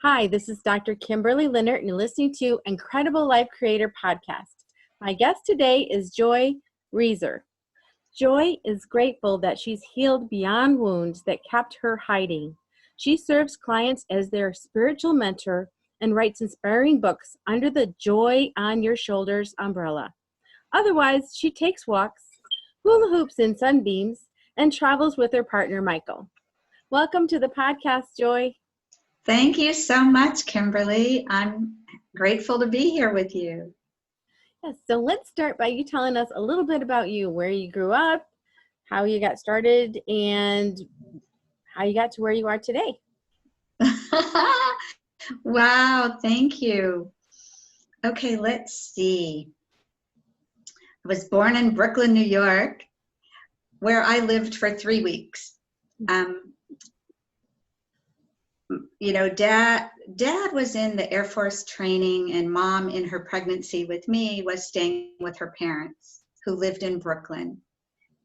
Hi, this is Dr. Kimberley Linert, and you're listening to Incredible Life Creator Podcast. My guest today is Joy Resor. Joy is grateful that she's healed beyond wounds that kept her hiding. She serves clients as their spiritual mentor and writes inspiring books under the Joy on Your Shoulders umbrella. Otherwise, she takes walks, hula hoops in sunbeams, and travels with her partner, Michael. Welcome to the podcast, Joy. Thank you so much, Kimberly. I'm grateful to be here with you. Yes, so let's start by you telling us a little bit about you, where you grew up, how you got started, and how you got to where you are today. Wow, thank you. Okay, let's see. I was born in Brooklyn, New York, where I lived for 3 weeks. Dad was in the Air Force training, and Mom, in her pregnancy with me, was staying with her parents who lived in Brooklyn.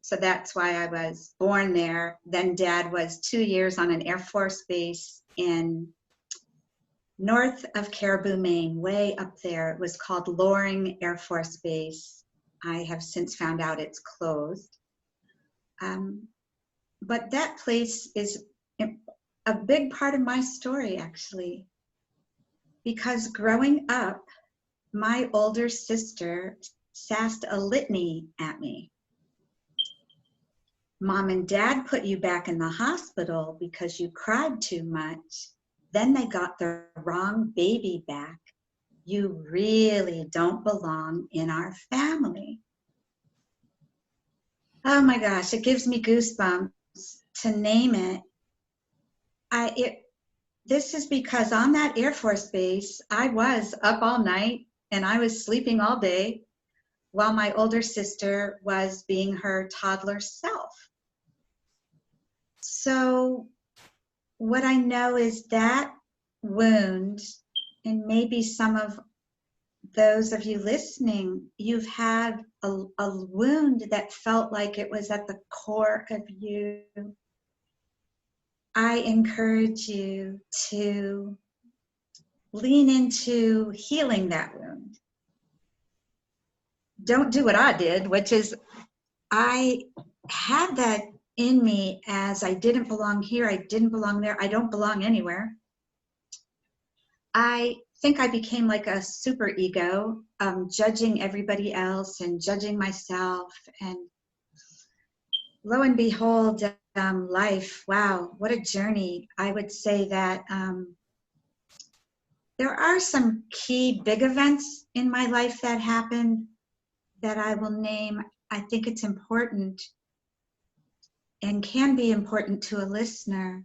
So that's why I was born there. Then Dad was 2 years on an Air Force base in north of Caribou, Maine, way up there. It was called Loring Air Force Base. I have since found out it's closed. But that place is a big part of my story, actually, because growing up, my older sister sassed a litany at me. Mom and Dad put you back in the hospital because you cried too much. Then they got the wrong baby back. You really don't belong in our family. Oh my gosh, it gives me goosebumps to name it. This is because on that Air Force base, I was up all night and I was sleeping all day while my older sister was being her toddler self. So what I know is that wound, and maybe some of those of you listening, you've had a wound that felt like it was at the core of you. I encourage you to lean into healing that wound. Don't do what I did, which is I had that in me as I didn't belong here, I didn't belong there, I don't belong anywhere. I think I became like a super ego, judging everybody else and judging myself. And lo and behold, life, wow, what a journey. I would say that there are some key big events in my life that happened that I will name. I think it's important and can be important to a listener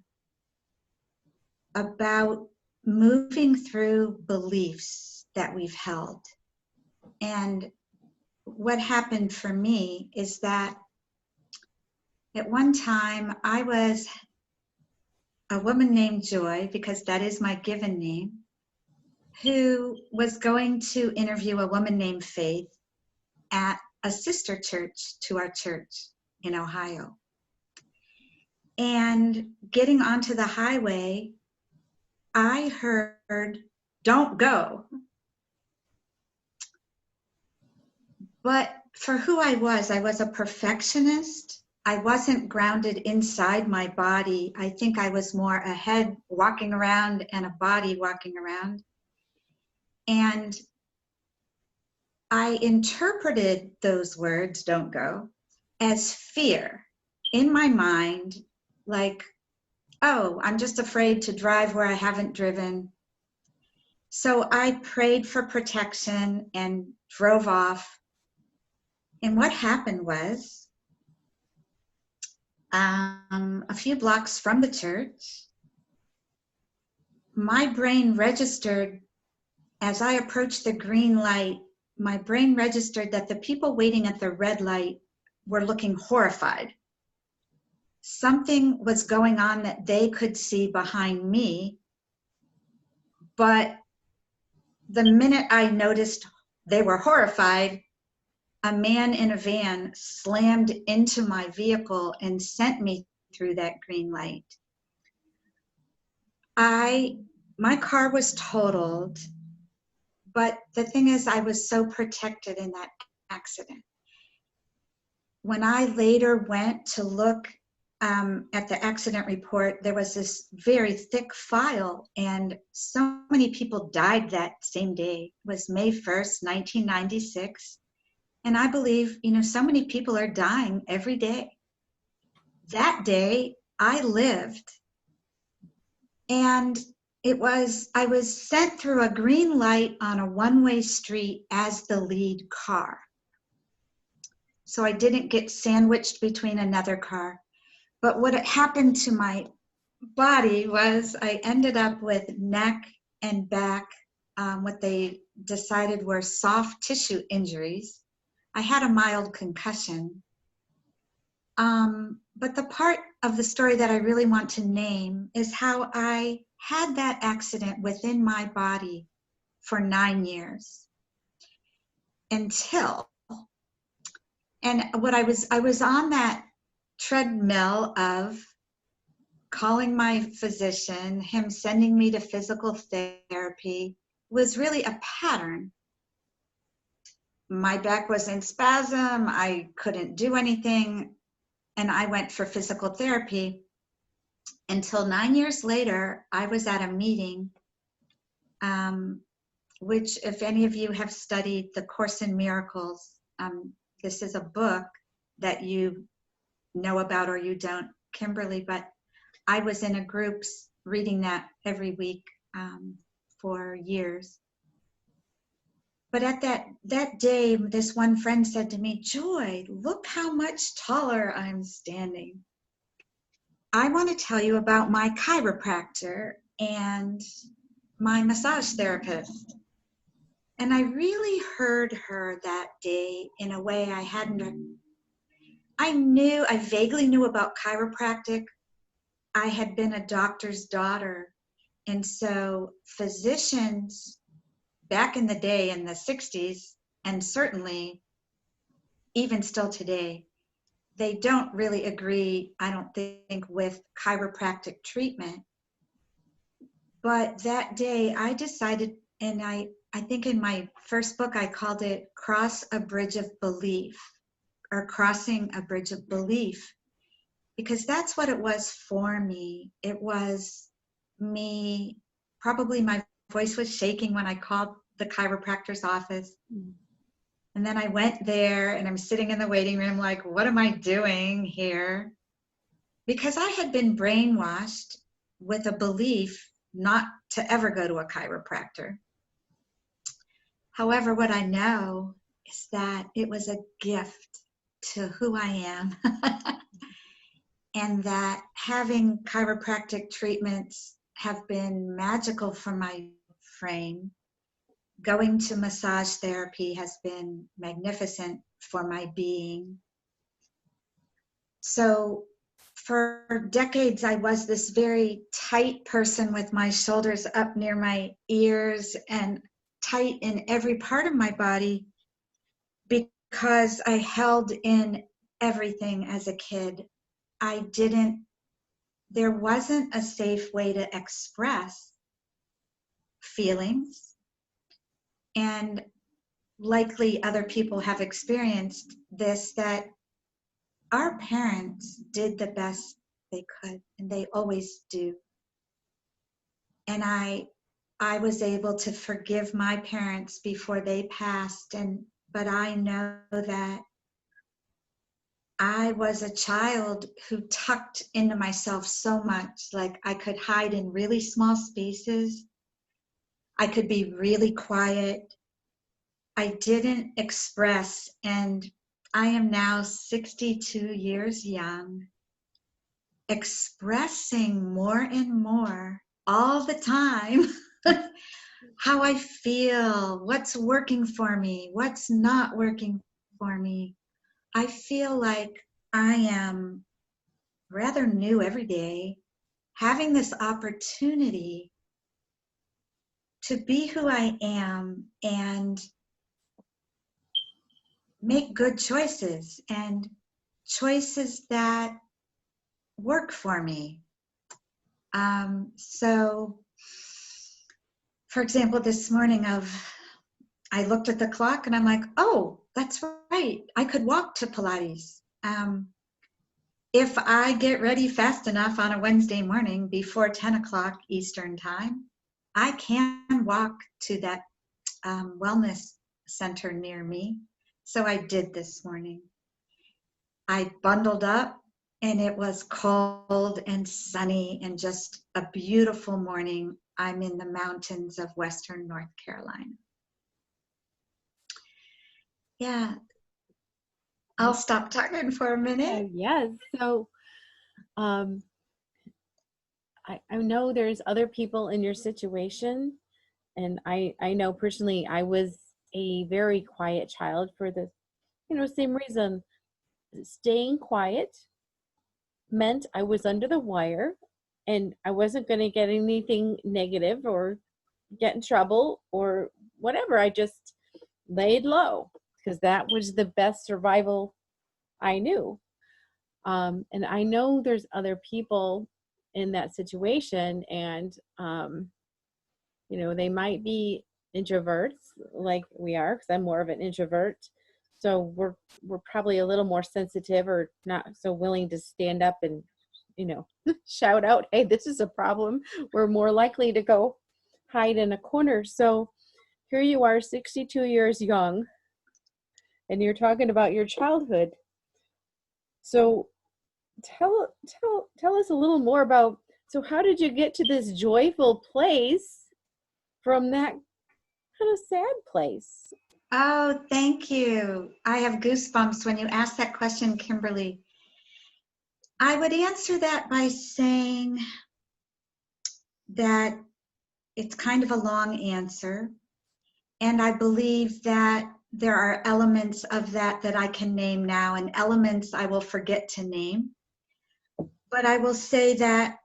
about moving through beliefs that we've held. And what happened for me is that at one time I was a woman named Joy, because that is my given name, who was going to interview a woman named Faith at a sister church to our church in Ohio. And getting onto the highway, I heard, "Don't go." But for who I was a perfectionist. I wasn't grounded inside my body. I think I was more a head walking around and a body walking around. And I interpreted those words, "don't go," as fear in my mind, like, oh, I'm just afraid to drive where I haven't driven. So I prayed for protection and drove off. And what happened was, a few blocks from the church, my brain registered, as I approached the green light, my brain registered that the people waiting at the red light were looking horrified. Something was going on that they could see behind me, but the minute I noticed they were horrified, a man in a van slammed into my vehicle and sent me through that green light. I my car was totaled, but the thing is, I was so protected in that accident. When I later went to look at the accident report, there was this very thick file, and so many people died that same day. It was May 1st, 1996. And I believe, so many people are dying every day. That day, I lived. And I was sent through a green light on a one-way street as the lead car. So I didn't get sandwiched between another car. But what had happened to my body was I ended up with neck and back, what they decided were soft tissue injuries. I had a mild concussion. But the part of the story that I really want to name is how I had that accident within my body for 9 years until, and what I was on that treadmill of calling my physician, him sending me to physical therapy, was really a pattern. My back was in spasm, I couldn't do anything, and I went for physical therapy until 9 years later. I was at a meeting, which, if any of you have studied the Course in Miracles, this is a book that you know about or you don't, Kimberly, but I was in a groups reading that every week for years. But at that day, this one friend said to me, "Joy, look how much taller I'm standing. I want to tell you about my chiropractor and my massage therapist." And I really heard her that day in a way I hadn't. I vaguely knew about chiropractic. I had been a doctor's daughter. And so physicians back in the day, in the 60s, and certainly even still today, they don't really agree, I don't think, with chiropractic treatment. But that day I decided, and I think in my first book I called it Cross a Bridge of Belief, or Crossing a Bridge of Belief, because that's what it was for me. It was me, probably my voice was shaking when I called the chiropractor's office. And then I went there and I'm sitting in the waiting room like, what am I doing here? Because I had been brainwashed with a belief not to ever go to a chiropractor. However, what I know is that it was a gift to who I am. And that having chiropractic treatments have been magical for my frame. Going to massage therapy has been magnificent for my being. So for decades, I was this very tight person with my shoulders up near my ears and tight in every part of my body because I held in everything as a kid. There wasn't a safe way to express feelings. And likely other people have experienced this, that our parents did the best they could, and they always do. And I was able to forgive my parents before they passed, but I know that I was a child who tucked into myself so much. Like I could hide in really small spaces. I could be really quiet. I didn't express, and I am now 62 years young, expressing more and more all the time how I feel, what's working for me, what's not working for me. I feel like I am rather new every day, having this opportunity to be who I am and make good choices, and choices that work for me. So for example, this morning I looked at the clock and I'm like, oh, that's right. I could walk to Pilates. If I get ready fast enough on a Wednesday morning before 10 o'clock Eastern time, I can walk to that wellness center near me. So I did this morning. I bundled up and it was cold and sunny and just a beautiful morning. I'm in the mountains of Western North Carolina. Yeah, I'll stop talking for a minute. Yes. So I know there's other people in your situation, and I know personally I was a very quiet child for the same reason. Staying quiet meant I was under the wire and I wasn't going to get anything negative or get in trouble or whatever. I just laid low because that was the best survival I knew. And I know there's other people in that situation, and they might be introverts like we are, because I'm more of an introvert. So we're probably a little more sensitive or not so willing to stand up and shout out, hey, this is a problem. We're more likely to go hide in a corner. So here you are, 62 years young, and you're talking about your childhood. So tell us a little more about, so how did you get to this joyful place from that kind of sad place? Oh, thank you. I have goosebumps when you ask that question, Kimberly. I would answer that by saying that it's kind of a long answer. And I believe that there are elements of that I can name now, and elements I will forget to name. But I will say that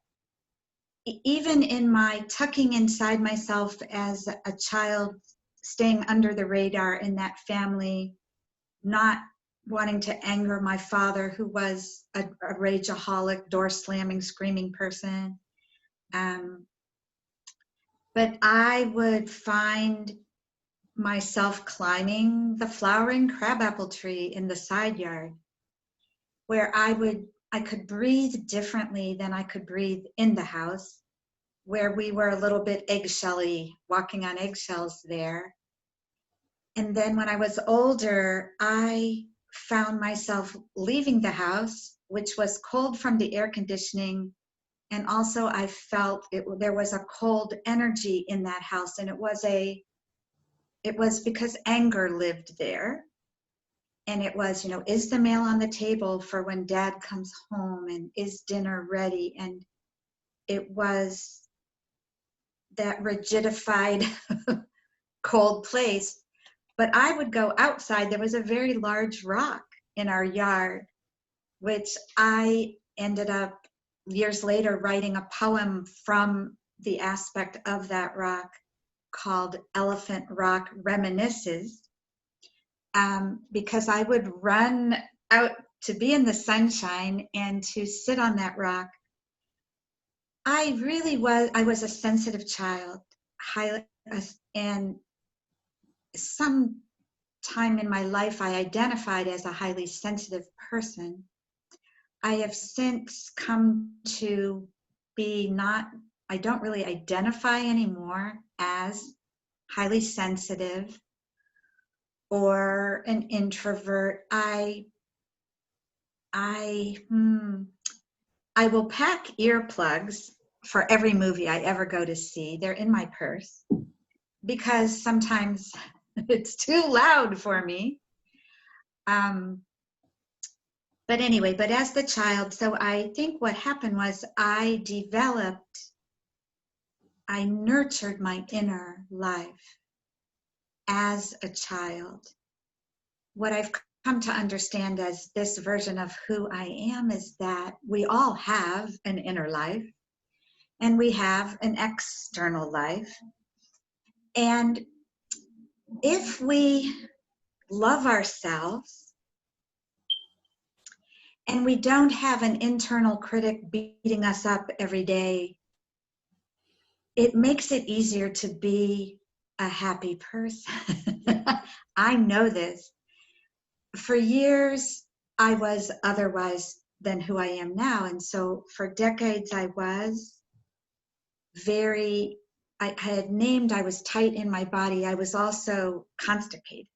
even in my tucking inside myself as a child, staying under the radar in that family, not wanting to anger my father, who was a rageaholic, door slamming, screaming person. But I would find myself climbing the flowering crabapple tree in the side yard, where I could breathe differently than I could breathe in the house, where we were a little bit eggshelly, walking on eggshells there. And then when I was older, I found myself leaving the house, which was cold from the air conditioning. And also I felt there was a cold energy in that house. And it was because anger lived there. And it was, is the mail on the table for when dad comes home, and is dinner ready? And it was that rigidified cold place. But I would go outside. There was a very large rock in our yard, which I ended up years later writing a poem from the aspect of that rock called Elephant Rock Reminisces, because I would run out to be in the sunshine and to sit on that rock. I was a sensitive child, and some time in my life I identified as a highly sensitive person. I have since come to be I don't really identify anymore as highly sensitive or an introvert. I will pack earplugs for every movie I ever go to see. They're in my purse because sometimes it's too loud for me. But anyway, but as the child, so I think what happened was I nurtured my inner life as a child. What I've come to understand as this version of who I am is that we all have an inner life and we have an external life. And if we love ourselves and we don't have an internal critic beating us up every day, it makes it easier to be a happy person. I know this. For years, I was otherwise than who I am now. And so for decades, I was I had named, I was tight in my body. I was also constipated.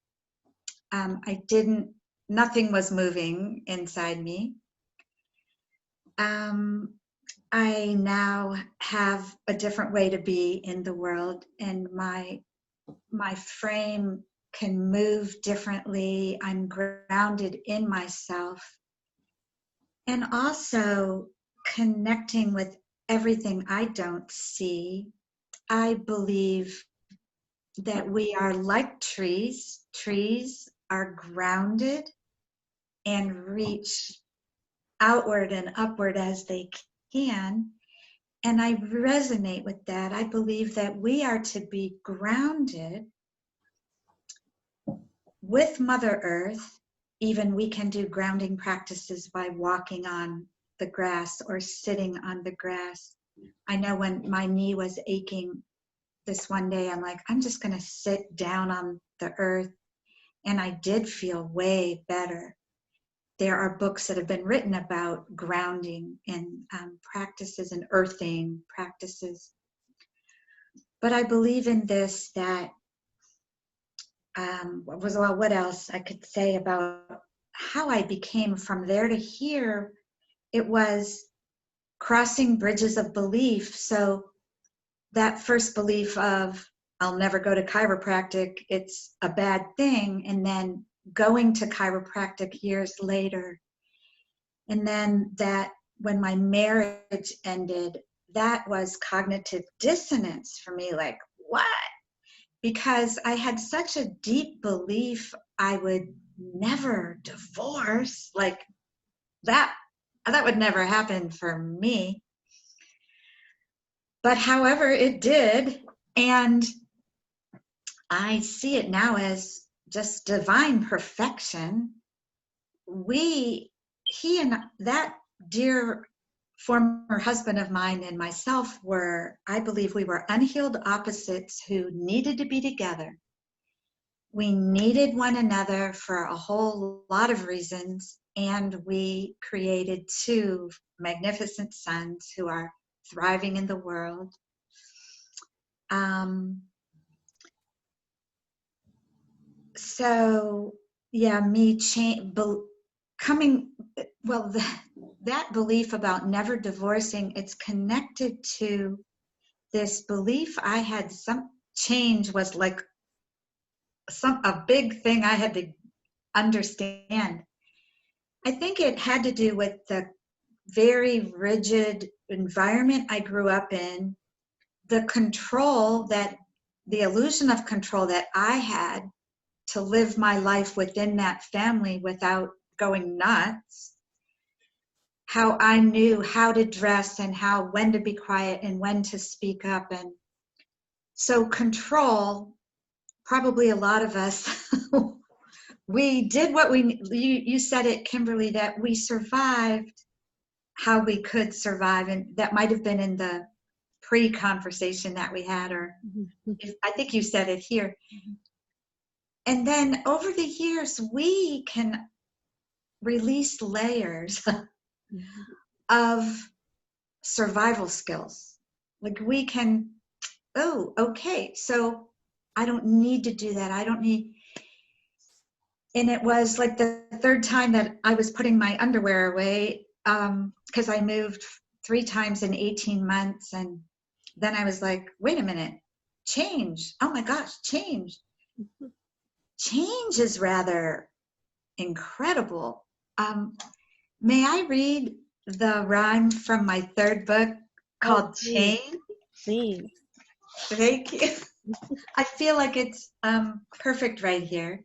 Nothing was moving inside me. I now have a different way to be in the world, and my frame can move differently. I'm grounded in myself, and also connecting with everything I don't see. I believe that we are like trees. Trees are grounded and reach outward and upward as they can. And I resonate with that. I believe that we are to be grounded with Mother Earth. Even we can do grounding practices by walking on the grass or sitting on the grass. I know when my knee was aching this one day, I'm like, I'm just going to sit down on the earth. And I did feel way better. There are books that have been written about grounding and practices and earthing practices. But I believe in this, that what else I could say about how I became from there to here? It was crossing bridges of belief. So that first belief of, I'll never go to chiropractic, it's a bad thing, and then going to chiropractic years later. And then that when my marriage ended, that was cognitive dissonance for me, like, what? Because I had such a deep belief I would never divorce, like that would never happen for me. But however, it did. And I see it now as just divine perfection. He and that dear former husband of mine and myself I believe we were unhealed opposites who needed to be together. We needed one another for a whole lot of reasons, and we created two magnificent sons who are thriving in the world. So yeah, that belief about never divorcing, it's connected to this belief I had. Some change was like a big thing I had to understand. I think it had to do with the very rigid environment I grew up in, the illusion of control that I had to live my life within that family without going nuts, how I knew how to dress and when to be quiet and when to speak up. And so control, probably a lot of us, we did you said it, Kimberly, that we survived how we could survive. And that might have been in the pre-conversation that we had, or I think you said it here. And then over the years, we can release layers of survival skills. Like we can, okay, so I don't need to do that. And it was like the third time that I was putting my underwear away, because I moved 3 times in 18 months. And then I was like, wait a minute, change. Oh my gosh, change. Change is rather incredible. May I read the rhyme from my third book called Change? Please. Thank you. I feel like it's perfect right here.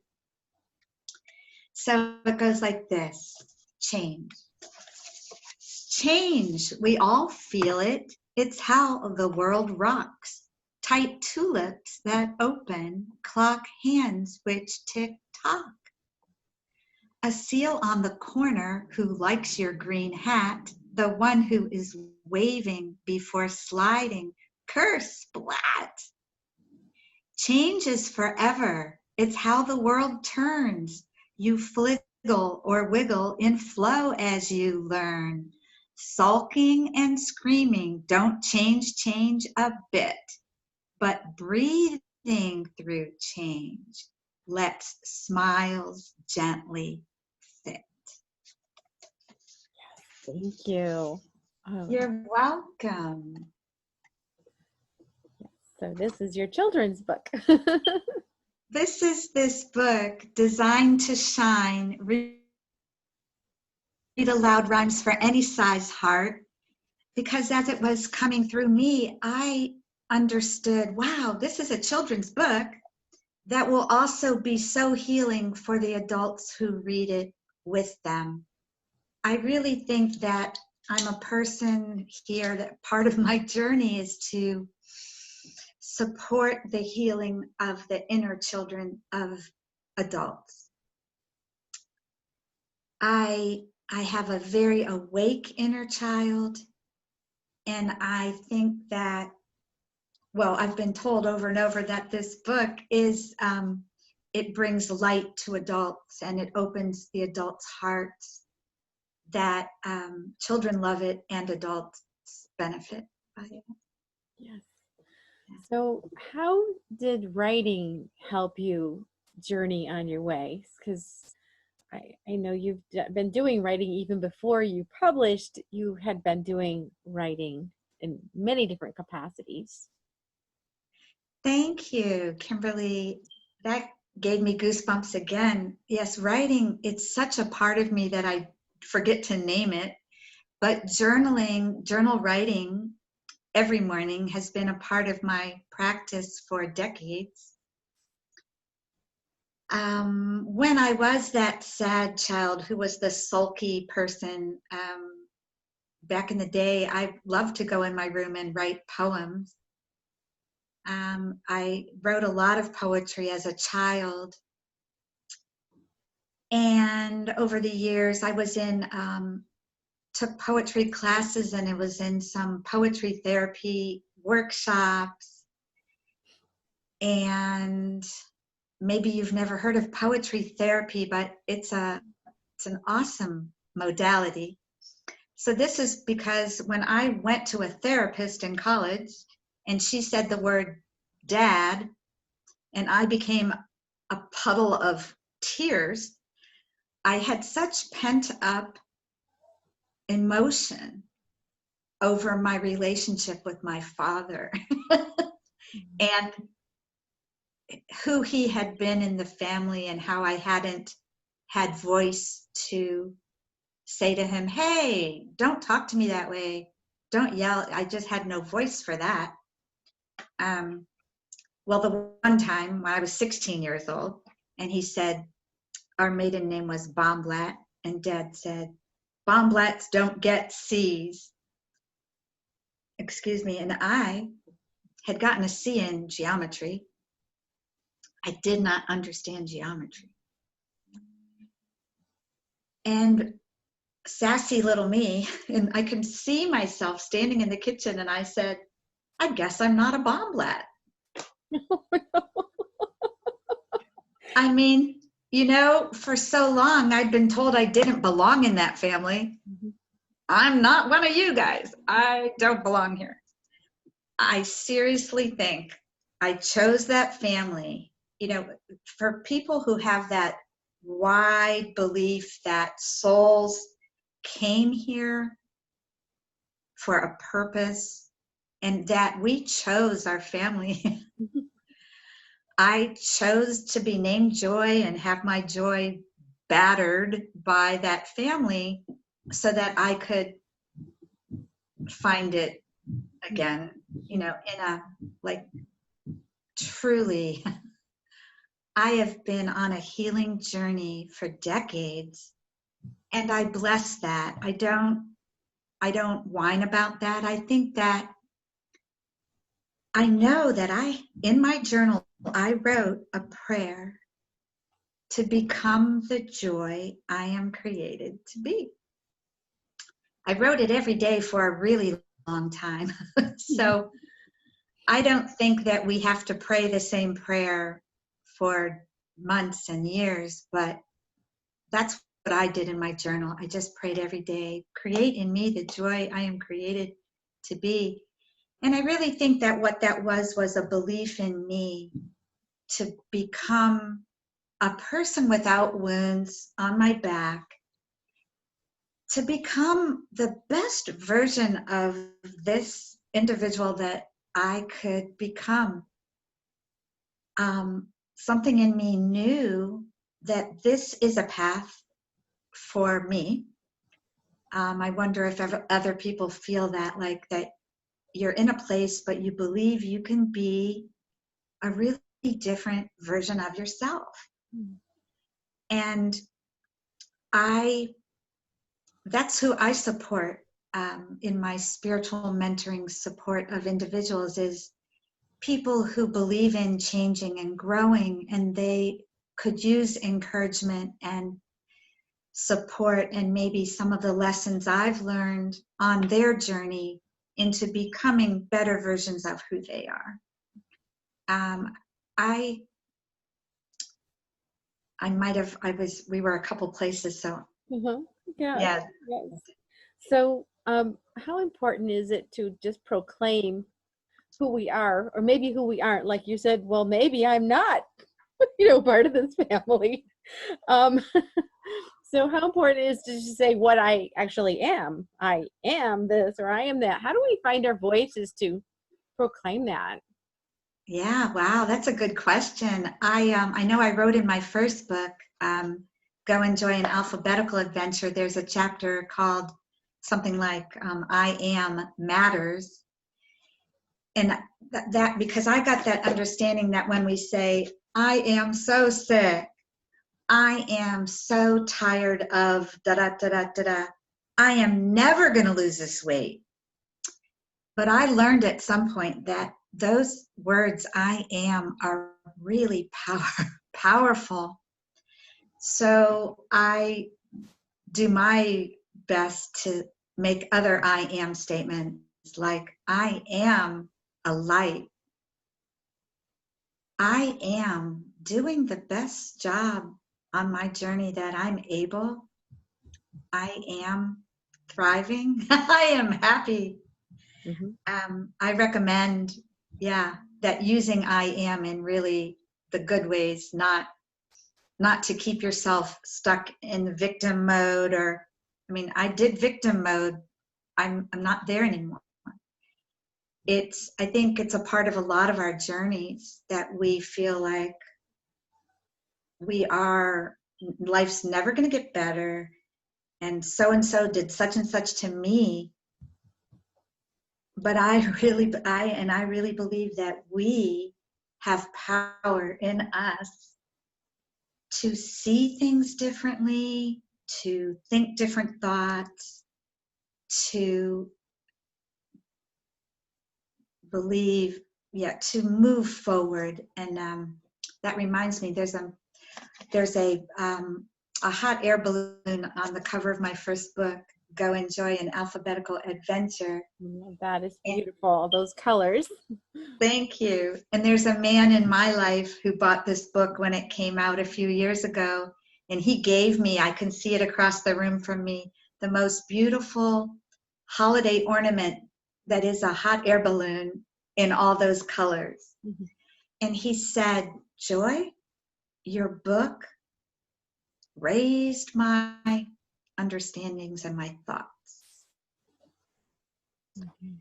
So it goes like this. Change. Change, we all feel it. It's how the world rocks. Tight tulips that open, clock hands which tick-tock. A seal on the corner who likes your green hat, the one who is waving before sliding, curse, splat. Change is forever. It's how the world turns. You fliggle or wiggle in flow as you learn. Sulking and screaming don't change a bit, but breathing through change lets smiles gently fit. Thank you. Oh, You're welcome. so this is your children's book. This is this book, Designed to Shine. Read aloud rhymes for any size heart. Because as it was coming through me, I understood, wow, this is a children's book that will also be so healing for the adults who read it with them. I really think that I'm a person here that part of my journey is to support the healing of the inner children of adults. I have a very awake inner child, and I think that, well, I've been told over and over that this book is, it brings light to adults and it opens the adults' hearts, that children love it and adults benefit by it. Yes. So how did writing help you journey on your way? Because I know you've been doing writing even before you published. You had been doing writing in many different capacities. Thank you, Kimberly. That gave me goosebumps again. Yes, writing, it's such a part of me that I forget to name it, but journal writing every morning has been a part of my practice for decades. When I was that sad child who was the sulky person, back in the day, I loved to go in my room and write poems. I wrote a lot of poetry as a child. And over the years, I was took poetry classes, and it was in some poetry therapy workshops. And maybe you've never heard of poetry therapy, but it's an awesome modality. So this is because when I went to a therapist in college and she said the word dad, and I became a puddle of tears, I had such pent up emotion over my relationship with my father and who he had been in the family, and how I hadn't had voice to say to him, hey, don't talk to me that way. Don't yell. I just had no voice for that. Well, the one time when I was 16 years old, and he said, our maiden name was Baumblatt, and Dad said, Baumblatts don't get C's. Excuse me. And I had gotten a C in geometry. I did not understand geometry. And sassy little me, and I can see myself standing in the kitchen, and I said, I guess I'm not a Baumblatt. I mean, you know, for so long I'd been told I didn't belong in that family. I'm not one of you guys. I don't belong here. I seriously think I chose that family, you know, for people who have that wide belief that souls came here for a purpose and that we chose our family. I chose to be named Joy and have my joy battered by that family so that I could find it again, you know, in a, like, truly, I have been on a healing journey for decades, and I bless that. I don't whine about that. I think that I know that in my journal, I wrote a prayer to become the joy I am created to be. I wrote it every day for a really long time. So I don't think that we have to pray the same prayer for months and years, but that's what I did in my journal. I just prayed every day, create in me the joy I am created to be. And I really think that what that was a belief in me to become a person without wounds on my back, to become the best version of this individual that I could become. Something in me knew that this is a path for me. I wonder if other people feel that, like that you're in a place, but you believe you can be a really different version of yourself. Mm. And that's who I support in my spiritual mentoring support of individuals, is people who believe in changing and growing, and they could use encouragement and support and maybe some of the lessons I've learned on their journey into becoming better versions of who they are. We were a couple places, so. Mm-hmm. Yeah. Yeah. Yes. So, how important is it to just proclaim who we are, or maybe who we aren't? Like you said, well, maybe I'm not, part of this family. So how important it is to just say what I actually am? I am this, or I am that. How do we find our voices to proclaim that? Yeah, wow, that's a good question. I know I wrote in my first book, Go Enjoy an Alphabetical Adventure, there's a chapter called something like I Am Matters. And that because I got that understanding that when we say, I am so sick, I am so tired of da-da-da-da-da-da, I am never going to lose this weight. But I learned at some point that those words, I am, are really powerful. So I do my best to make other I am statements, like, I am a light. I am doing the best job on my journey that I'm able. I am thriving. I am happy. Mm-hmm. I recommend, that using I am in really the good ways, not to keep yourself stuck in the victim mode, or, I did victim mode. I'm not there anymore. I think it's a part of a lot of our journeys that we feel like life's never going to get better, and so did such and such to me. But I really believe that we have power in us to see things differently, to think different thoughts, to believe, to move forward. And that reminds me, there's a hot air balloon on the cover of my first book, Go Enjoy an Alphabetical Adventure. That is beautiful, those colors. Thank you. And there's a man in my life who bought this book when it came out a few years ago, and he gave me, I can see it across the room from me, the most beautiful holiday ornament that is a hot air balloon in all those colors. Mm-hmm. And he said, Joy, your book raised my understandings and my thoughts. Mm-hmm.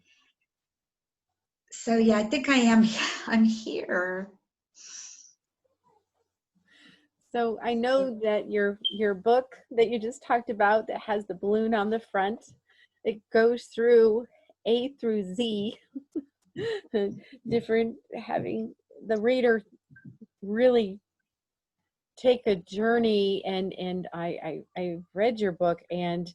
So I think I'm here. So I know that your book that you just talked about, that has the balloon on the front, it goes through A through Z, different, having the reader really take a journey. And I read your book, and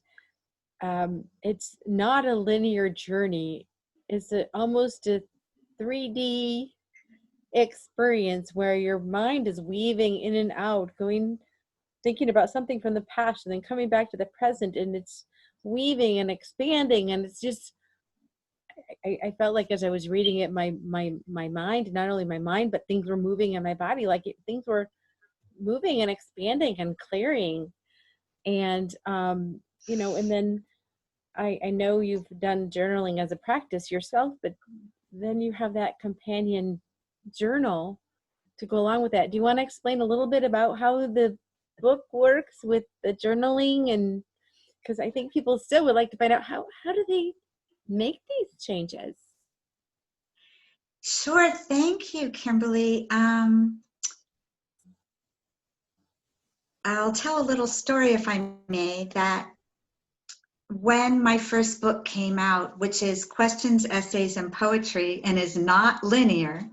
it's not a linear journey. It's almost a 3D experience where your mind is weaving in and out, thinking about something from the past and then coming back to the present, and it's weaving and expanding, and it's just I felt like as I was reading it, my mind, not only my mind, but things were moving in my body, like things were moving and expanding and clearing. And, and then I know you've done journaling as a practice yourself, but then you have that companion journal to go along with that. Do you want to explain a little bit about how the book works with the journaling? And because I think people still would like to find out how do they make these changes? Sure. Thank you, Kimberly. I'll tell a little story, if I may, that when my first book came out, which is Questions, Essays, and Poetry, and is not linear,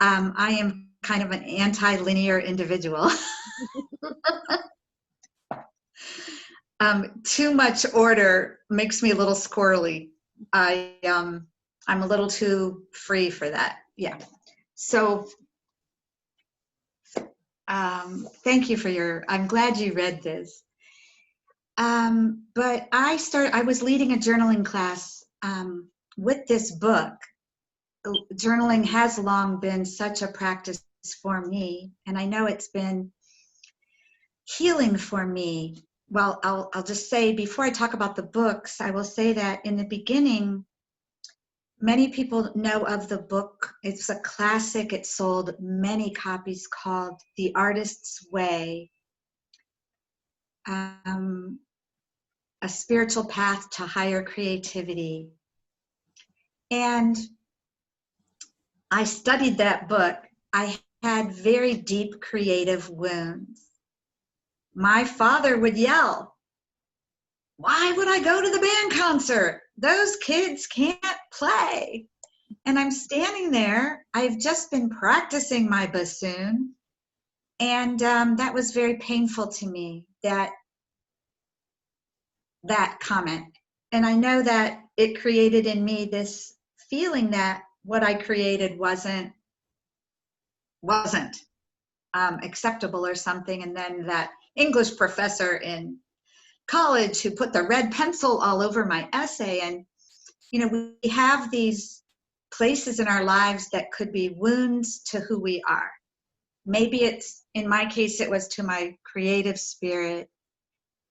I am kind of an anti-linear individual. Too much order makes me a little squirrely. I'm a little too free for that. Yeah. So thank you for I'm glad you read this. But I was leading a journaling class with this book. Journaling has long been such a practice for me, and I know it's been healing for me. Well, I'll just say, before I talk about the books, I will say that in the beginning, many people know of the book. It's a classic. It sold many copies, called The Artist's Way, A Spiritual Path to Higher Creativity. And I studied that book. I had very deep creative wounds. My father would yell, "Why would I go to the band concert? Those kids can't play." And I'm standing there. I've just been practicing my bassoon. And that was very painful to me, that comment. And I know that it created in me this feeling that what I created wasn't acceptable or something. And then that English professor in college who put the red pencil all over my essay. And, we have these places in our lives that could be wounds to who we are. Maybe in my case, it was to my creative spirit,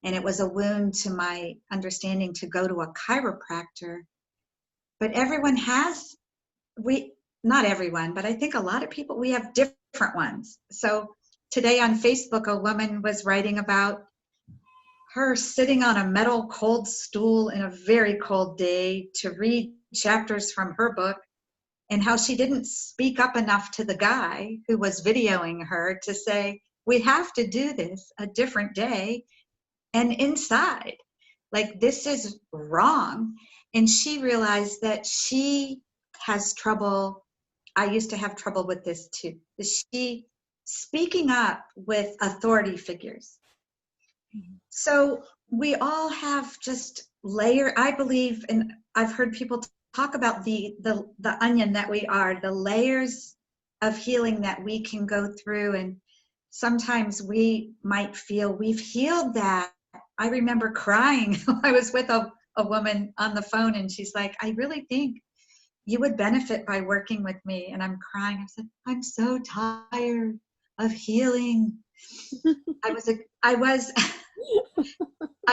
and it was a wound to my understanding to go to a chiropractor. But not everyone, but I think a lot of people, we have different ones. So today on Facebook, a woman was writing about her sitting on a metal cold stool in a very cold day to read chapters from her book, and how she didn't speak up enough to the guy who was videoing her to say, "We have to do this a different day and inside. Like, this is wrong." And she realized that she has trouble. I used to have trouble with this too. She speaking up with authority figures. So we all have just I believe, and I've heard people talk about the onion that we are, the layers of healing that we can go through. And sometimes we might feel we've healed that. I remember crying. I was with a woman on the phone, and she's like, "I really think you would benefit by working with me." And I'm crying. I said, "I'm so tired of healing." I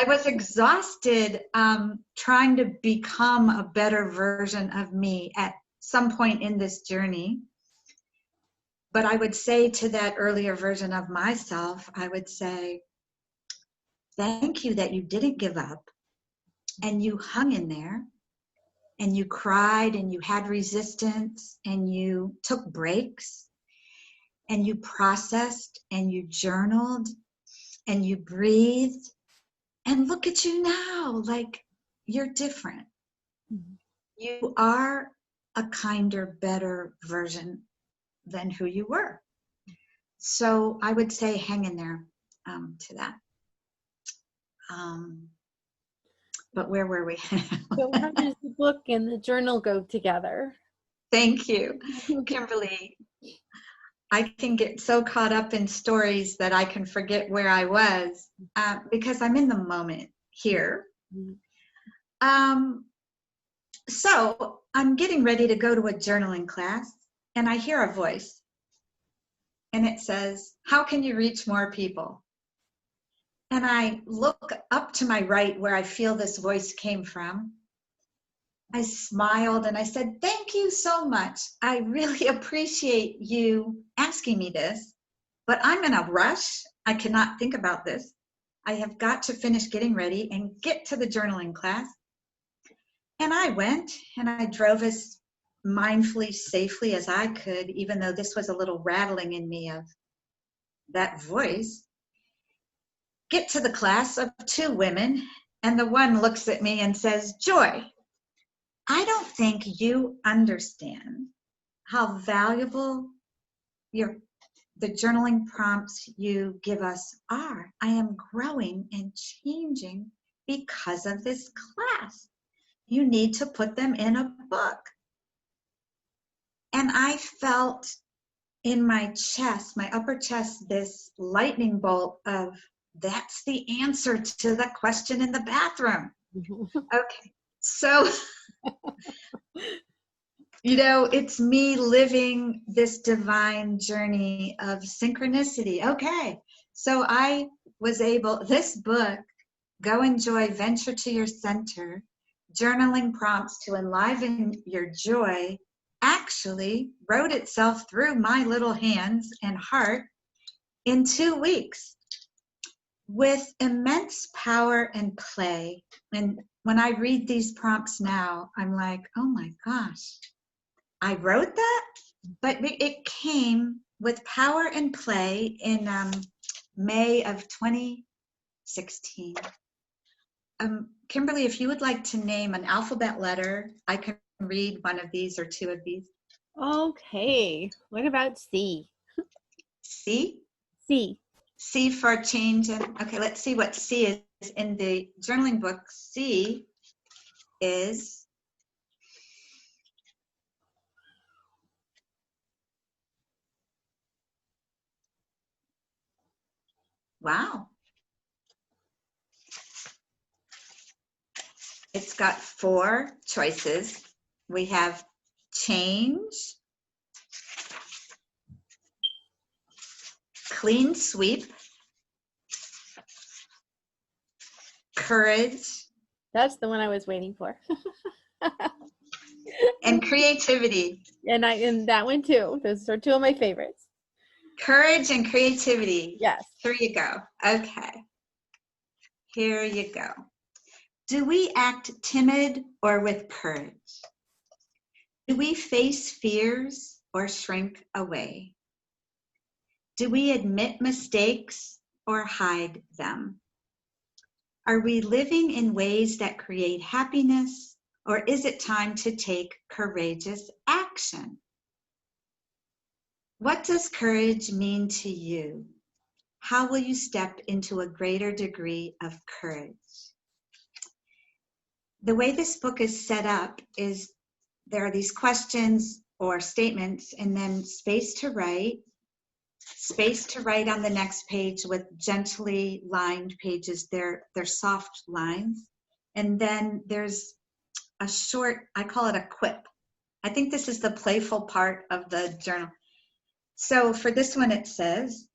was exhausted trying to become a better version of me at some point in this journey. But I would say to that earlier version of myself, I would say, thank you that you didn't give up, and you hung in there, and you cried, and you had resistance, and you took breaks, and you processed, and you journaled, and you breathed. And look at you now, like, you're different. Mm-hmm. You are a kinder, better version than who you were. So I would say hang in there to that. But where were we? So how does the book and the journal go together? Thank you, Kimberly. I can get so caught up in stories that I can forget where I was because I'm in the moment here. So I'm getting ready to go to a journaling class, and I hear a voice, and it says, "How can you reach more people?" And I look up to my right where I feel this voice came from. I smiled and I said, "Thank you so much. I really appreciate you asking me this, but I'm in a rush. I cannot think about this. I have got to finish getting ready and get to the journaling class." And I went and I drove as mindfully, safely as I could, even though this was a little rattling in me of that voice. Get to the class of 2 women, and the one looks at me and says, "Joy, I don't think you understand how valuable the journaling prompts you give us are. I am growing and changing because of this class. You need to put them in a book." And I felt in my chest, my upper chest, this lightning bolt of, that's the answer to the question in the bathroom. Okay, so, it's me living this divine journey of synchronicity. Okay, so I was able, this book, Go Enjoy, Venture to Your Center, Journaling Prompts to Enliven Your Joy, actually wrote itself through my little hands and heart in 2 weeks with immense power and play. And when I read these prompts now, I'm like, oh my gosh, I wrote that, but it came with power and play in May of 2016. Kimberly, if you would like to name an alphabet letter, I can read one of these or 2 of these. Okay, what about C? C? C. C for change. Okay, let's see what C is in the journaling book. C is wow. It's got 4 choices. We have change, clean sweep, courage, That's the one I was waiting for. and creativity. And that one too. Those are 2 of my favorites. Courage and creativity. Yes. Here you go. Okay. Here you go. Do we act timid or with courage? Do we face fears or shrink away? Do we admit mistakes or hide them? Are we living in ways that create happiness, or is it time to take courageous action? What does courage mean to you? How will you step into a greater degree of courage? The way this book is set up is there are these questions or statements, and then space to write on the next page with gently lined pages. They're soft lines. And then there's a short, I call it a quip. I think this is the playful part of the journal. So for this one, it says,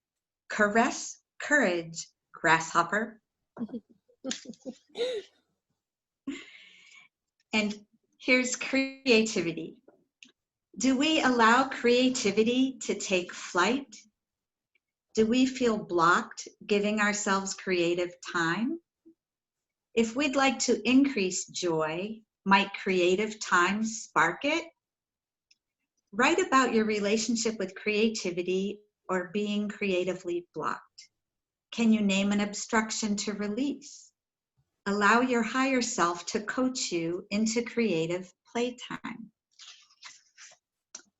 caress courage, grasshopper. And here's creativity. Do we allow creativity to take flight? Do we feel blocked giving ourselves creative time? If we'd like to increase joy, might creative time spark it? Write about your relationship with creativity or being creatively blocked. Can you name an obstruction to release? Allow your higher self to coach you into creative playtime.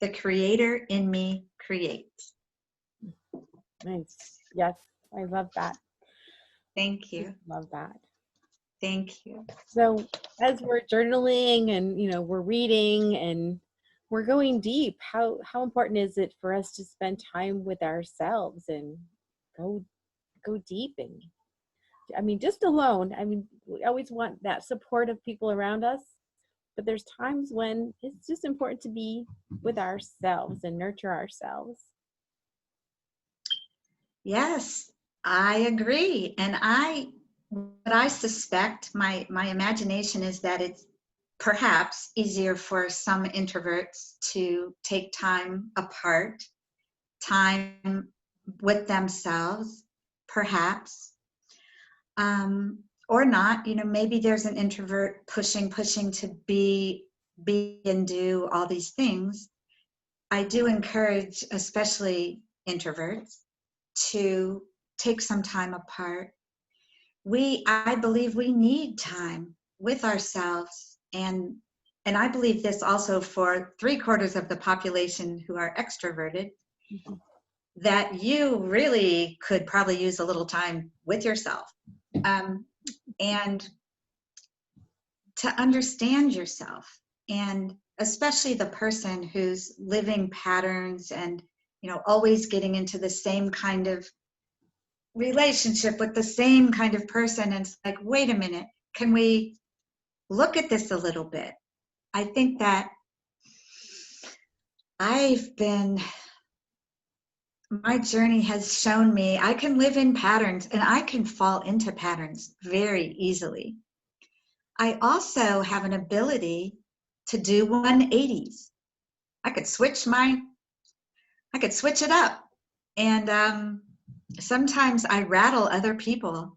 The creator in me creates. Nice. Yes, I love that. Thank you. Love that. Thank you. So as we're journaling and we're reading and we're going deep, how important is it for us to spend time with ourselves and go deep? And I mean, just alone, I mean, we always want that support of people around us, but there's times when it's just important to be with ourselves and nurture ourselves. Yes, I agree. And what I suspect, my imagination is that it's perhaps easier for some introverts to take time apart, time with themselves, perhaps, or not. You know, maybe there's an introvert pushing to be and do all these things. I do encourage, especially introverts, to take some time apart. I believe we need time with ourselves, and I believe this also for 3/4 of the population who are extroverted, Mm-hmm. that you really could probably use a little time with yourself, and to understand yourself, and especially the person who's living patterns and, you know, always getting into the same kind of relationship with the same kind of person. And it's like, wait a minute, can we look at this a little bit? I think that my journey has shown me I can live in patterns, and I can fall into patterns very easily. I also have an ability to do 180s. I could switch it up. And sometimes I rattle other people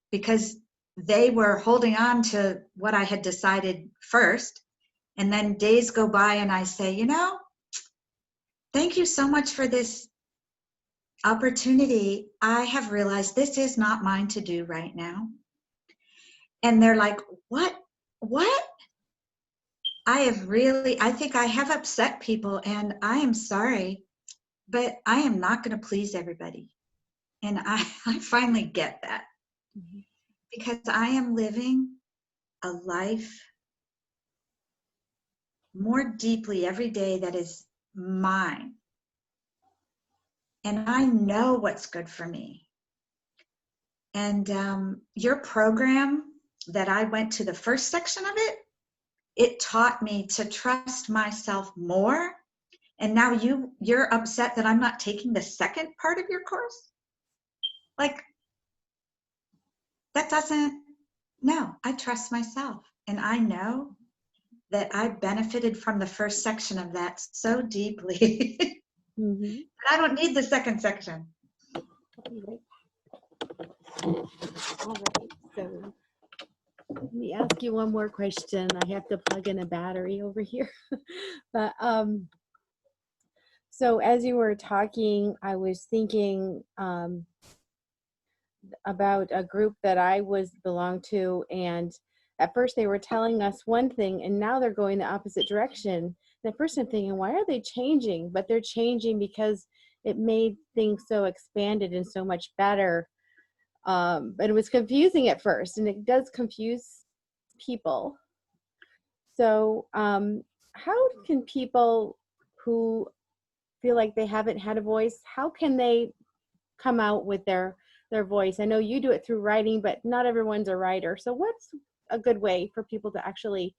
because they were holding on to what I had decided first. And then days go by and I say, you know, thank you so much for this opportunity. I have realized this is not mine to do right now. And they're like, what? I think I have upset people, and I am sorry, but I am not going to please everybody. And I finally get that, Mm-hmm. because I am living a life more deeply every day that is mine. And I know what's good for me. And your program that I went to, the first section of it, it taught me to trust myself more. And now you're upset that I'm not taking the second part of your course? Like, that doesn't, no, I trust myself. And I know that I benefited from the first section of that so deeply. Mm-hmm. I don't need the second section. All right. So let me ask you one more question. I have to plug in a battery over here. But so as you were talking, I was thinking about a group that I belonged to, and at first they were telling us one thing, and now they're going the opposite direction. And at first I'm thinking, why are they changing? But they're changing because it made things so expanded and so much better. But it was confusing at first, and it does confuse people. So how can people who feel like they haven't had a voice, how can they come out with their voice? I know you do it through writing, but not everyone's a writer. So what's a good way for people to actually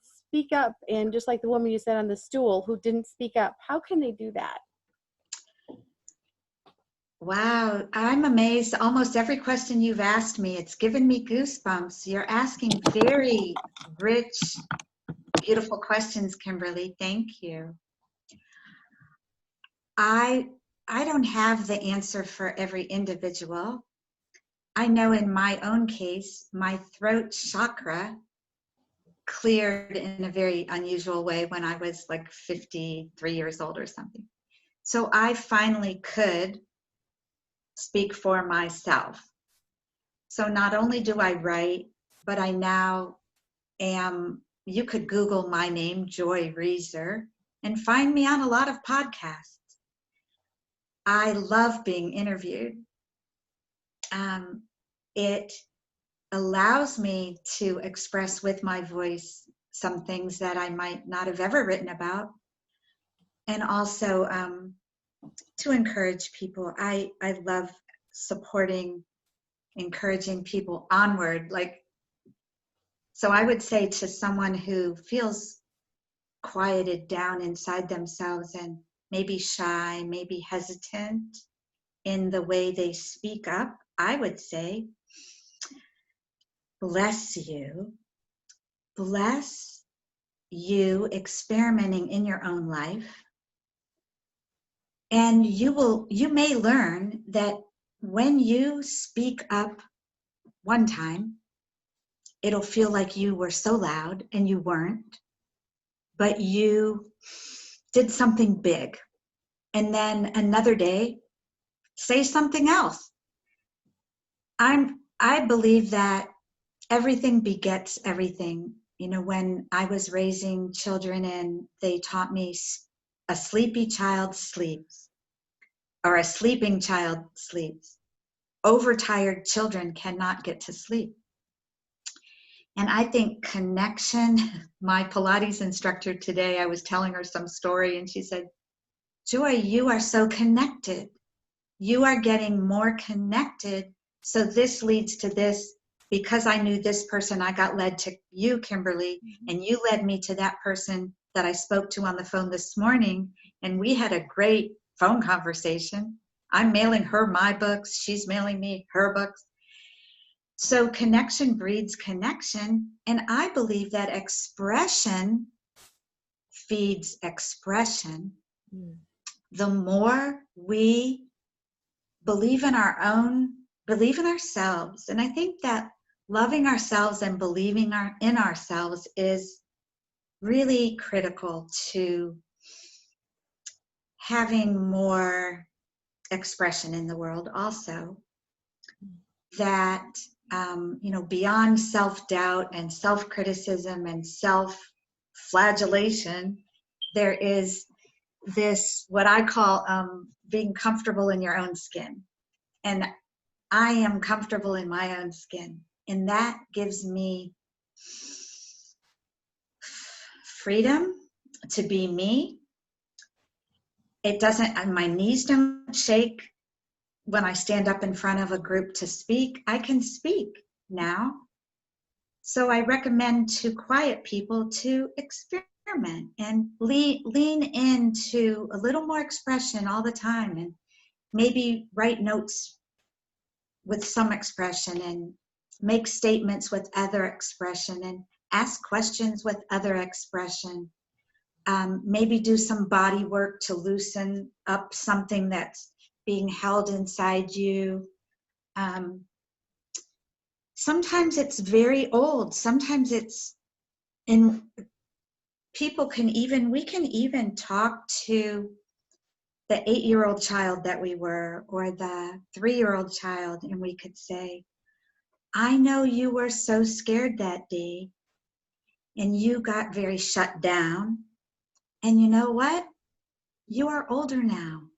speak up? And just like the woman you said on the stool who didn't speak up, how can they do that? Wow, I'm amazed. Almost every question you've asked me, it's given me goosebumps. You're asking very rich, beautiful questions, Kimberly. Thank you. I don't have the answer for every individual. I know in my own case, my throat chakra cleared in a very unusual way when I was like 53 years old or something. So I finally could speak for myself. So not only do I write, but I now you could Google my name, Joy Resor, and find me on a lot of podcasts. I love being interviewed. It allows me to express with my voice some things that I might not have ever written about. And also to encourage people. I love supporting, encouraging people onward. Like, So I would say to someone who feels quieted down inside themselves and maybe shy, maybe hesitant in the way they speak up, I would say, bless you. Bless you experimenting in your own life. And you may learn that when you speak up one time, it'll feel like you were so loud and you weren't, but you did something big. And then another day, say something else. I believe that everything begets everything. You know, when I was raising children and they taught me a sleepy child sleeps, or a sleeping child sleeps. Overtired children cannot get to sleep. And I think connection, my Pilates instructor today, I was telling her some story and she said, Joy, you are so connected. You are getting more connected. So this leads to this. Because I knew this person, I got led to you, Kimberly, and you led me to that person that I spoke to on the phone this morning. And we had a great phone conversation. I'm mailing her my books. She's mailing me her books. So connection breeds connection. And I believe that expression feeds expression. The more we believe in ourselves. And I think that loving ourselves and believing in ourselves is really critical to having more expression in the world also. That, beyond self-doubt and self-criticism and self-flagellation, there is this, what I call being comfortable in your own skin. And I am comfortable in my own skin. And that gives me freedom to be me. It doesn't, my knees don't shake when I stand up in front of a group to speak. I can speak now. So I recommend to quiet people to experiment and lean into a little more expression all the time, and maybe write notes with some expression and make statements with other expression and ask questions with other expression. Maybe do some body work to loosen up something that's being held inside you. Sometimes it's very old. Sometimes it's in people we can even talk to the 8-year-old child that we were, or the 3-year-old child, and we could say, I know you were so scared that day and you got very shut down. And you know what? You are older now.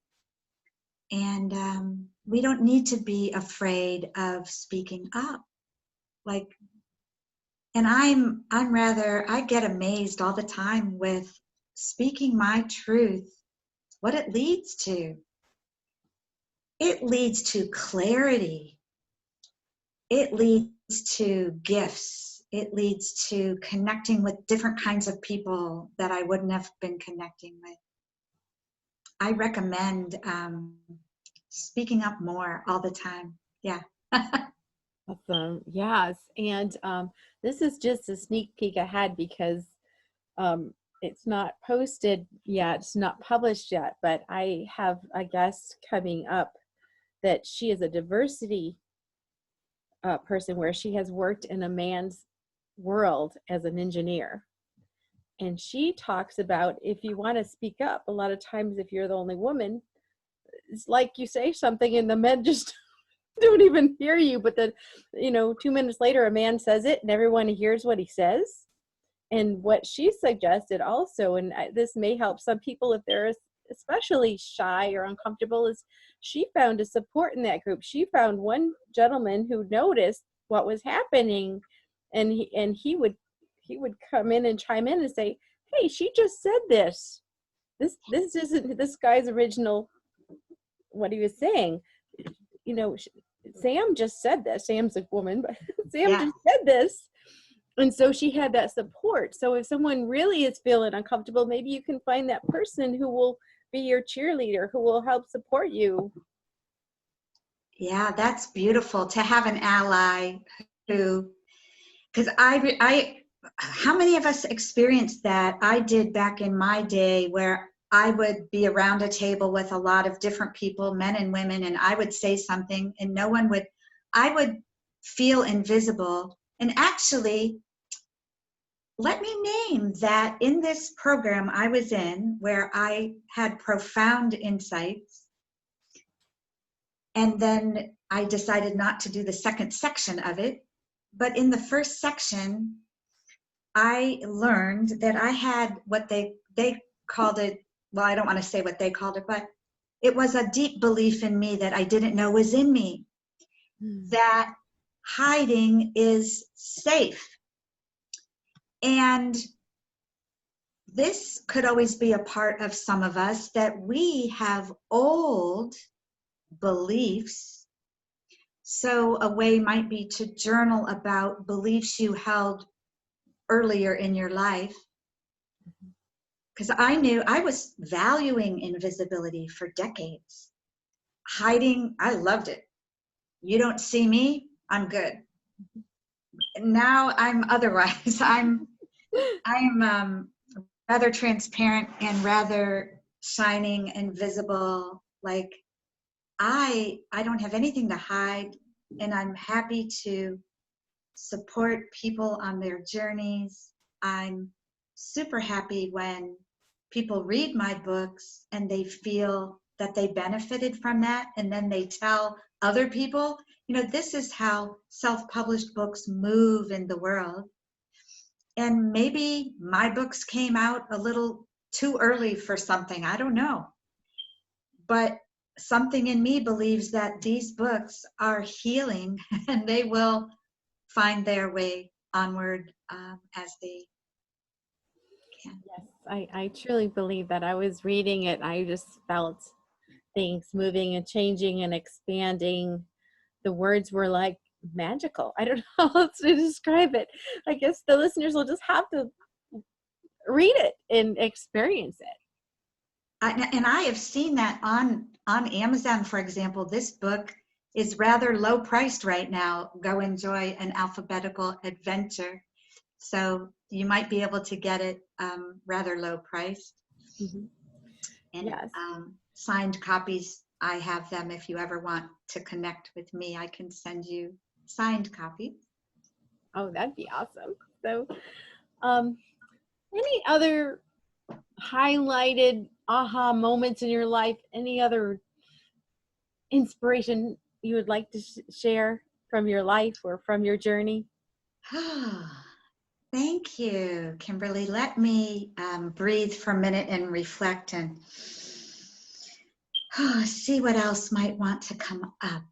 And we don't need to be afraid of speaking up. And I get amazed all the time with speaking my truth, what it leads to. It leads to clarity. It leads to gifts. It leads to connecting with different kinds of people that I wouldn't have been connecting with. I recommend speaking up more all the time. Yeah. Awesome. Yes. And this is just a sneak peek ahead because it's not posted yet, it's not published yet, but I have a guest coming up that she is a diversity person where she has worked in a man's world as an engineer. And she talks about, if you want to speak up, a lot of times if you're the only woman, it's like you say something and the men just don't even hear you, but then 2 minutes later a man says it and everyone hears what he says. And what she suggested also, and this may help some people if they're especially shy or uncomfortable, is she found a support in that group. She found one gentleman who noticed what was happening, and he would come in and chime in and say, hey, she just said this isn't this guy's original what he was saying. Sam just said this. Sam's a woman, but Sam just said this. And so she had that support. So if someone really is feeling uncomfortable, maybe you can find that person who will be your cheerleader, who will help support you. Yeah, that's beautiful to have an ally who, because how many of us experienced that? I did back in my day, where I would be around a table with a lot of different people, men and women, and I would say something and no one would, I would feel invisible. And actually, let me name that in this program I was in, where I had profound insights, and then I decided not to do the second section of it. But in the first section, I learned that I had what they called it, well, I don't want to say what they called it, but it was a deep belief in me that I didn't know was in me, that hiding is safe. And this could always be a part of some of us, that we have old beliefs. So a way might be to journal about beliefs you held earlier in your life. Because I knew I was valuing invisibility for decades. Hiding, I loved it. You don't see me, I'm good. Now I'm otherwise. I'm rather transparent and rather shining and visible. Like I don't have anything to hide, and I'm happy to support people on their journeys. I'm super happy when people read my books and they feel that they benefited from that, and then they tell other people, you know, this is how self-published books move in the world. And maybe my books came out a little too early for something, I don't know. But something in me believes that these books are healing and they will find their way onward as they can. Yes, I truly believe that. I was reading it, I just felt things moving and changing and expanding. The words were like magical. I don't know how else to describe it. I guess the listeners will just have to read it and experience it. And I have seen that on Amazon, for example. This book is rather low priced right now. Go Enjoy an Alphabetical Adventure. So you might be able to get it rather low priced. Mm-hmm. And Yes. Signed copies, I have them. If you ever want to connect with me, I can send you signed copies. Oh, that'd be awesome. So, any other highlighted aha moments in your life? Any other inspiration you would like to share from your life or from your journey? Thank you, Kimberly. Let me breathe for a minute and reflect and see what else might want to come up.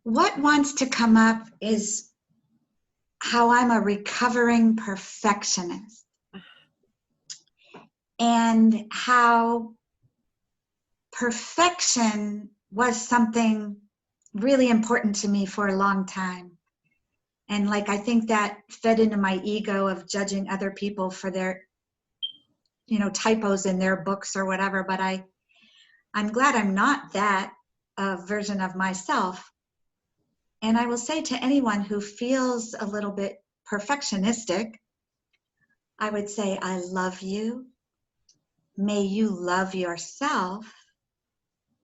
What wants to come up is how I'm a recovering perfectionist, and how perfection was something really important to me for a long time. And like, I think that fed into my ego of judging other people for their, you know, typos in their books or whatever. But I'm glad I'm not that version of myself. And I will say to anyone who feels a little bit perfectionistic, I would say, I love you. May you love yourself.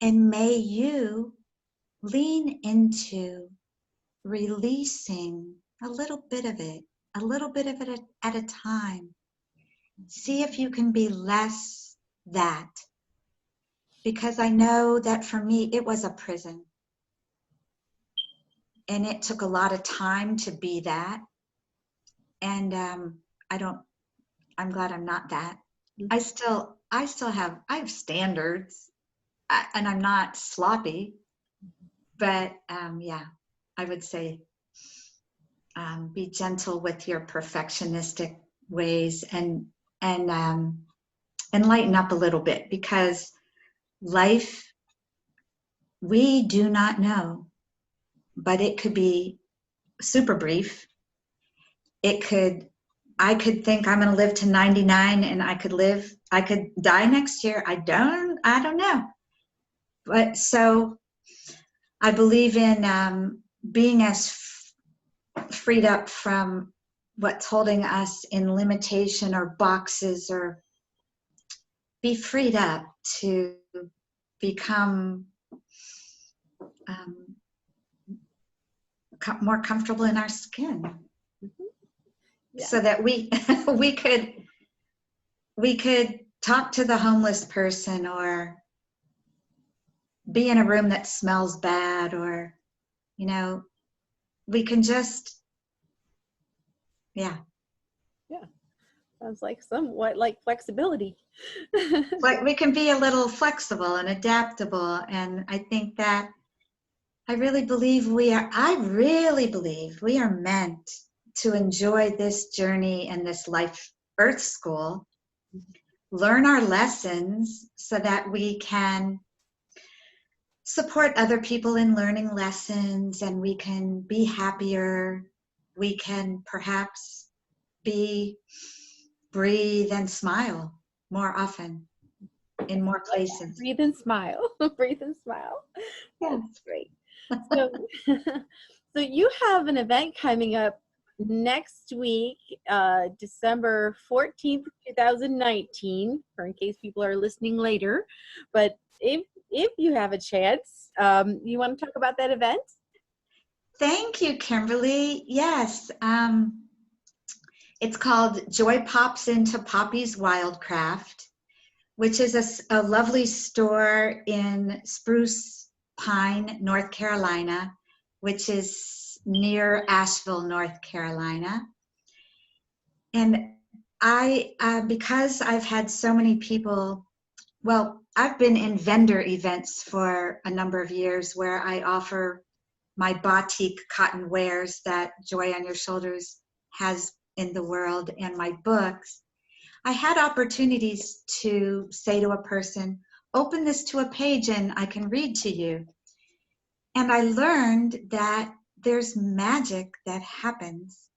And may you lean into releasing a little bit of it at a time. See if you can be less that. Because I know that for me, it was a prison. And it took a lot of time to be that. And I'm glad I'm not that. I have standards, and I'm not sloppy, but yeah, I would say be gentle with your perfectionistic ways, and and lighten up a little bit, because life, we do not know, but it could be super brief. I could think I'm going to live to 99 and I could die next year. I don't know. But so I believe in being as freed up from what's holding us in limitation or boxes, or be freed up to become more comfortable in our skin. Mm-hmm. Yeah. So that we we could talk to the homeless person, or be in a room that smells bad, or we can just Sounds like somewhat like flexibility. like we can be a little flexible and adaptable. And I think that I really believe we are meant to enjoy this journey and this life earth school, learn our lessons so that we can support other people in learning lessons, and we can be happier. We can perhaps breathe and smile more often in more places. Breathe and smile. Breathe and smile. Yeah. That's great. So, so you have an event coming up next week, December 14th, 2019, for in case people are listening later. But if you have a chance, you want to talk about that event? Thank you, Kimberly. Yes. It's called Joy Pops into Poppy's Wildcraft, which is a lovely store in Spruce Pine, North Carolina, which is near Asheville, North Carolina. And because I've had so many people, well, I've been in vendor events for a number of years where I offer my batik cotton wares that Joy on Your Shoulders has in the world, and my books. I had opportunities to say to a person, open this to a page and I can read to you. And I learned that there's magic that happens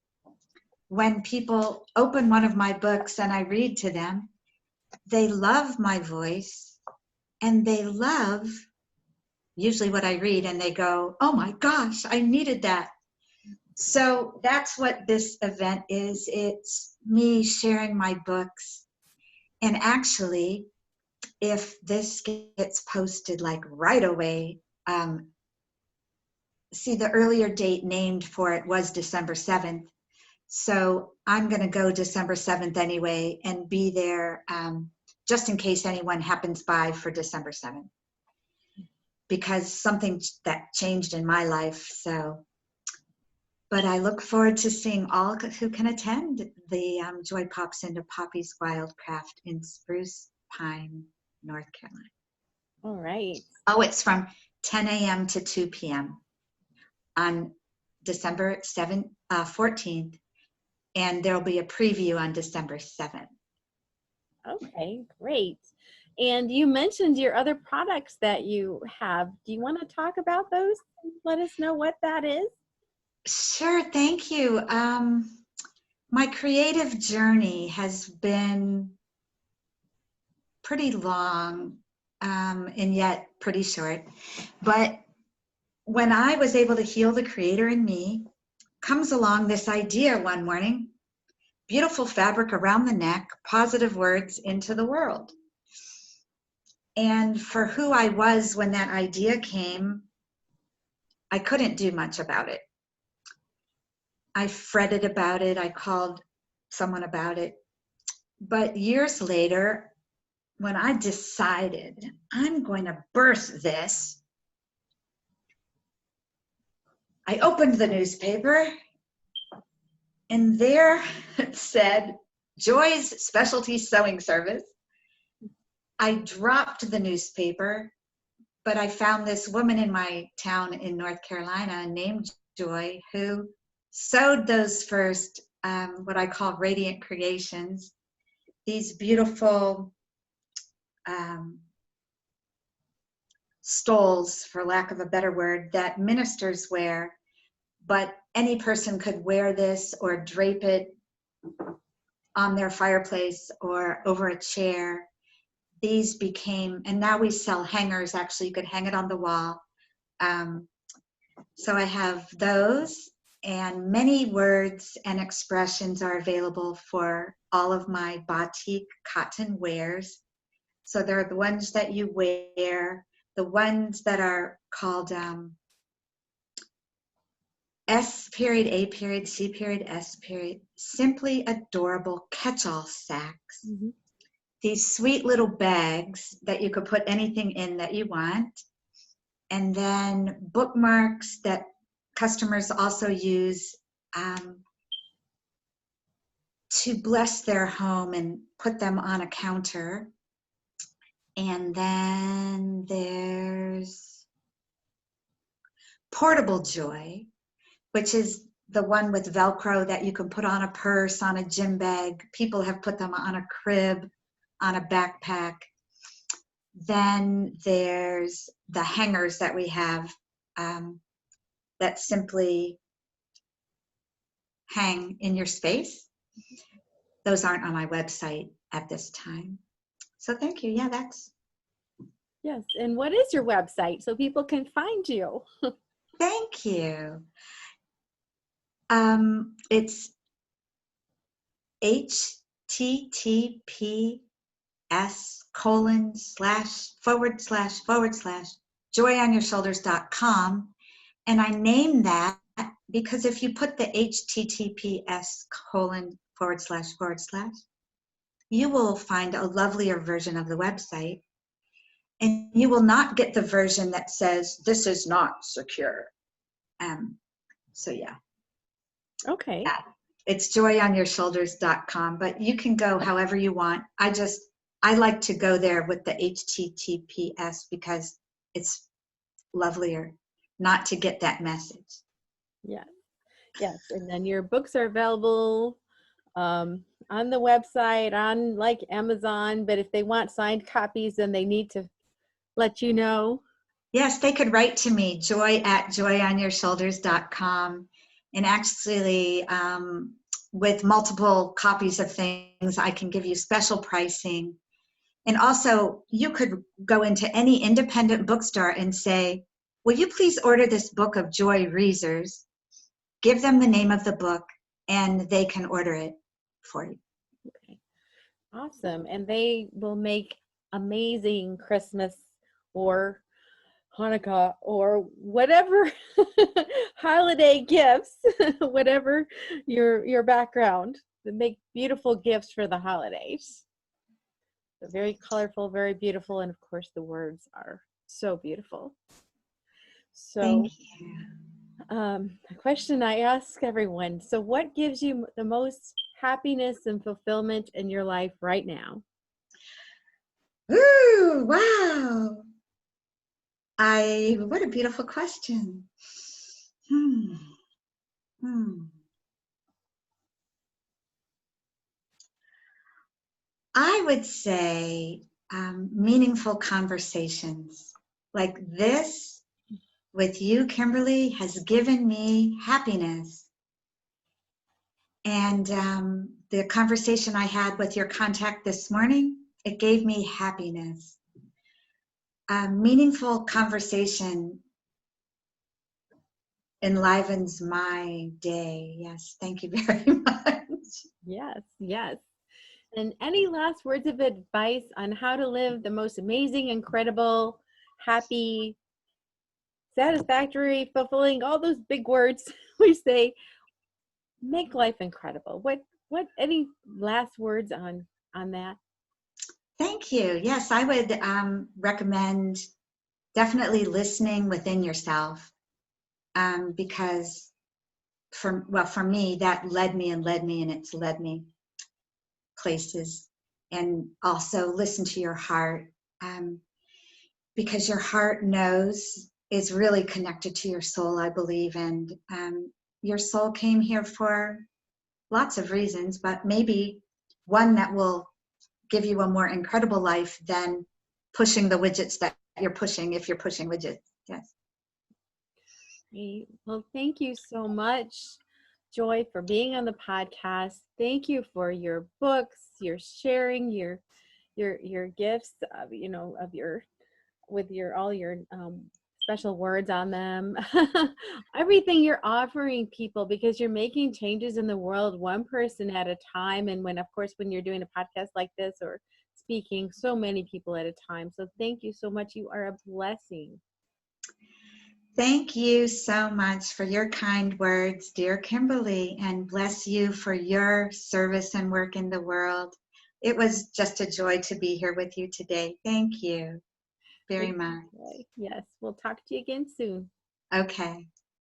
when people open one of my books and I read to them. They love my voice, and they love usually what I read, and they go, oh my gosh, I needed that. So that's what this event is. It's me sharing my books. And actually, if this gets posted like right away, see, the earlier date named for it was December 7th. So I'm going to go December 7th anyway and be there just in case anyone happens by for December 7th, because something that changed in my life. So, but I look forward to seeing all who can attend the Joy Pops into Poppy's Wildcraft in Spruce Pine, North Carolina. All right. Oh, it's from 10 a.m. to 2 p.m. on December 14th, and there'll be a preview on December 7th. Okay, great. And you mentioned your other products that you have. Do you want to talk about those? Let us know what that is. Sure, thank you. My creative journey has been pretty long and yet pretty short. But when I was able to heal the creator in me, comes along this idea one morning: beautiful fabric around the neck, positive words into the world. And for who I was when that idea came, I couldn't do much about it. I fretted about it. I called someone about it. But years later, when I decided I'm going to birth this, I opened the newspaper, and there it said, Joy's Specialty Sewing Service. I dropped the newspaper, but I found this woman in my town in North Carolina named Joy, who sewed those first, what I call radiant creations. these beautiful stoles, for lack of a better word, that ministers wear, but any person could wear this or drape it on their fireplace or over a chair. These became, and now we sell hangers. Actually, you could hang it on the wall. So I have those, and many words and expressions are available for all of my batik cotton wares. So there are the ones that you wear, the ones that are called S period, A period, C period, S period, simply adorable catch-all sacks. Mm-hmm. These sweet little bags that you could put anything in that you want. And then bookmarks that customers also use to bless their home and put them on a counter. And then there's Portable Joy, which is the one with Velcro that you can put on a purse, on a gym bag. People have put them on a crib, on a backpack. Then there's the hangers that we have that simply hang in your space. Those aren't on my website at this time. So thank you. Yeah, that's. Yes. And what is your website so people can find you? Thank you. It's https://joyonyourshoulders.com. And I named that because if you put the https:// you will find a lovelier version of the website. And you will not get the version that says, this is not secure. So yeah. Okay. It's joyonyourshoulders.com, but you can go however you want. I like to go there with the HTTPS because it's lovelier not to get that message. Yes. Yes. And then your books are available on the website, on like Amazon, but if they want signed copies, then they need to let you know. Yes, they could write to me, joy@joyonyourshoulders.com. And actually, with multiple copies of things, I can give you special pricing. And also, you could go into any independent bookstore and say, will you please order this book of Joy Reesers? Give them the name of the book, and they can order it for you. Okay. Awesome. And they will make amazing Christmas or Hanukkah or whatever holiday gifts, whatever your background. They make beautiful gifts for the holidays. They're very colorful, very beautiful, and of course the words are so beautiful. So Thank you. a question I ask everyone, so what gives you the most happiness and fulfillment in your life right now? Ooh, wow. What a beautiful question. I would say meaningful conversations like this with you, Kimberly, has given me happiness. And the conversation I had with your contact this morning, it gave me happiness. Meaningful conversation enlivens my day. Yes, thank you very much. Yes, yes. And any last words of advice on how to live the most amazing, incredible, happy, satisfactory, fulfilling, all those big words we say, make life incredible. What any last words on that? Thank you. Yes, I would recommend definitely listening within yourself because for me, that led me and it's led me places. And also listen to your heart because your heart is really connected to your soul, I believe. And your soul came here for lots of reasons, but maybe one that will give you a more incredible life than pushing the widgets that you're pushing, if you're pushing widgets. Yes. Great. Well, thank you so much, Joy, for being on the podcast. Thank you for your books, your sharing, your gifts of, of your, with your all your special words on them. Everything you're offering people, because you're making changes in the world one person at a time. And when, of course, when you're doing a podcast like this or speaking, so many people at a time. So thank you so much. You are a blessing. Thank you so much for your kind words, dear Kimberly, and bless you for your service and work in the world. It was just a joy to be here with you today. Thank you very much. Yes, we'll talk to you again soon. Okay.